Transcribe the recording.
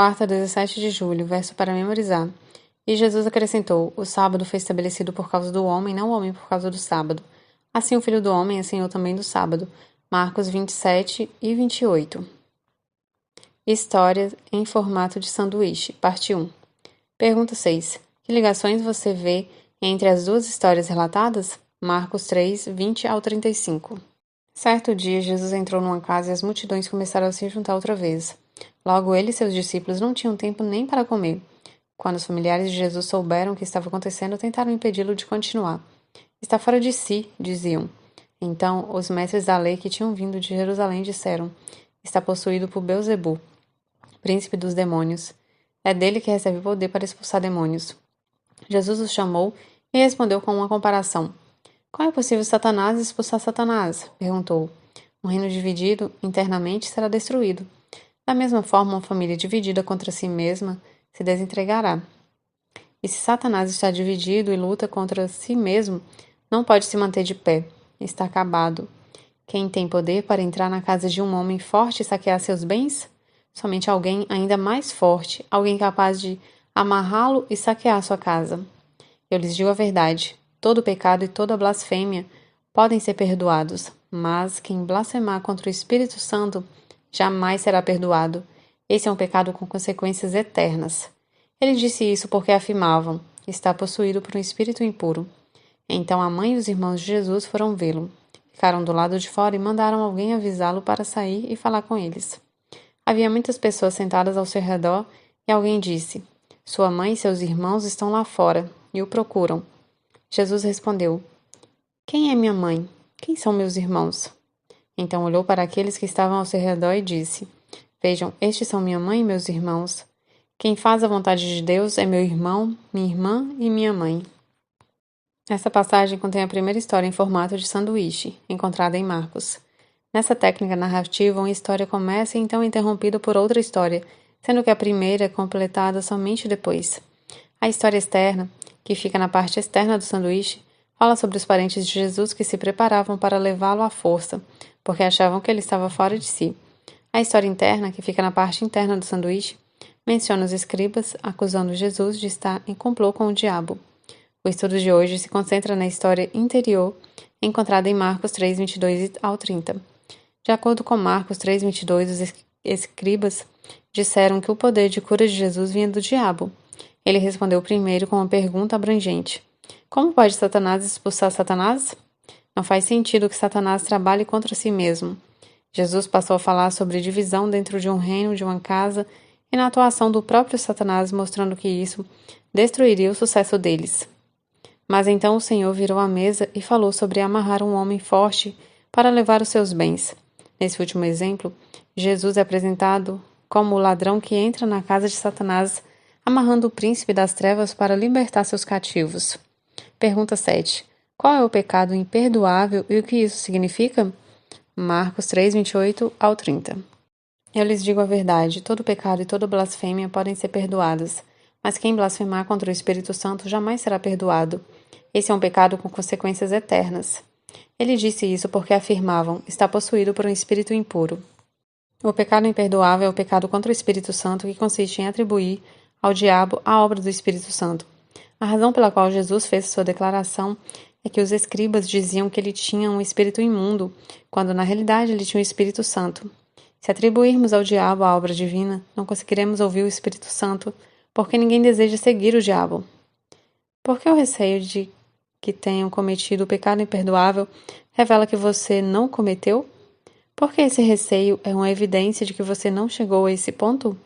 Quarta, 17 de julho, verso para memorizar. E Jesus acrescentou: O sábado foi estabelecido por causa do homem, não o homem por causa do sábado. Assim o Filho do Homem é Senhor também do sábado. Marcos 27 e 28. História em formato de sanduíche, parte 1. Pergunta 6. Que ligações você vê entre as duas histórias relatadas? Marcos 3, 20 ao 35. Certo dia, Jesus entrou numa casa e as multidões começaram a se juntar outra vez. Logo ele e seus discípulos não tinham tempo nem para comer. Quando os familiares de Jesus souberam o que estava acontecendo, tentaram impedi-lo de continuar. Está fora de si, diziam. Então, os mestres da lei que tinham vindo de Jerusalém disseram: Está possuído por Beelzebul, príncipe dos demônios. É dele que recebe poder para expulsar demônios. Jesus os chamou e respondeu com uma comparação. Como é possível Satanás expulsar Satanás? Perguntou. Um reino dividido internamente será destruído. Da mesma forma, uma família dividida contra si mesma se desentregará. E se Satanás está dividido e luta contra si mesmo, não pode se manter de pé. Está acabado. Quem tem poder para entrar na casa de um homem forte e saquear seus bens? Somente alguém ainda mais forte, alguém capaz de amarrá-lo e saquear sua casa. Eu lhes digo a verdade. Todo pecado e toda blasfêmia podem ser perdoados, mas quem blasfemar contra o Espírito Santo jamais será perdoado. Esse é um pecado com consequências eternas. Ele disse isso porque afirmavam: está possuído por um espírito impuro. Então a mãe e os irmãos de Jesus foram vê-lo. Ficaram do lado de fora e mandaram alguém avisá-lo para sair e falar com eles. Havia muitas pessoas sentadas ao seu redor e alguém disse: Sua mãe e seus irmãos estão lá fora e o procuram. Jesus respondeu: Quem é minha mãe? Quem são meus irmãos? Então olhou para aqueles que estavam ao seu redor e disse: Vejam, estes são minha mãe e meus irmãos. Quem faz a vontade de Deus é meu irmão, minha irmã e minha mãe. Essa passagem contém a primeira história em formato de sanduíche, encontrada em Marcos. Nessa técnica narrativa, uma história começa e então é interrompida por outra história, sendo que a primeira é completada somente depois. A história externa, que fica na parte externa do sanduíche, fala sobre os parentes de Jesus que se preparavam para levá-lo à força, porque achavam que ele estava fora de si. A história interna, que fica na parte interna do sanduíche, menciona os escribas acusando Jesus de estar em complô com o diabo. O estudo de hoje se concentra na história interior, encontrada em Marcos 3, 22 ao 30. De acordo com Marcos 3, 22, os escribas disseram que o poder de cura de Jesus vinha do diabo. Ele respondeu primeiro com uma pergunta abrangente: Como pode Satanás expulsar Satanás? Não faz sentido que Satanás trabalhe contra si mesmo. Jesus passou a falar sobre divisão dentro de um reino, de uma casa, e na atuação do próprio Satanás, mostrando que isso destruiria o sucesso deles. Mas então o Senhor virou a mesa e falou sobre amarrar um homem forte para levar os seus bens. Nesse último exemplo, Jesus é apresentado como o ladrão que entra na casa de Satanás, amarrando o príncipe das trevas para libertar seus cativos. Pergunta 7. Qual é o pecado imperdoável e o que isso significa? Marcos 3, 28 ao 30. Eu lhes digo a verdade, todo pecado e toda blasfêmia podem ser perdoadas, mas quem blasfemar contra o Espírito Santo jamais será perdoado. Esse é um pecado com consequências eternas. Ele disse isso porque afirmavam: está possuído por um espírito impuro. O pecado imperdoável é o pecado contra o Espírito Santo, que consiste em atribuir ao diabo a obra do Espírito Santo. A razão pela qual Jesus fez sua declaração é que os escribas diziam que ele tinha um espírito imundo, quando na realidade ele tinha um Espírito Santo. Se atribuirmos ao diabo a obra divina, não conseguiremos ouvir o Espírito Santo, porque ninguém deseja seguir o diabo. Por que o receio de que tenham cometido o pecado imperdoável revela que você não cometeu? Porque esse receio é uma evidência de que você não chegou a esse ponto?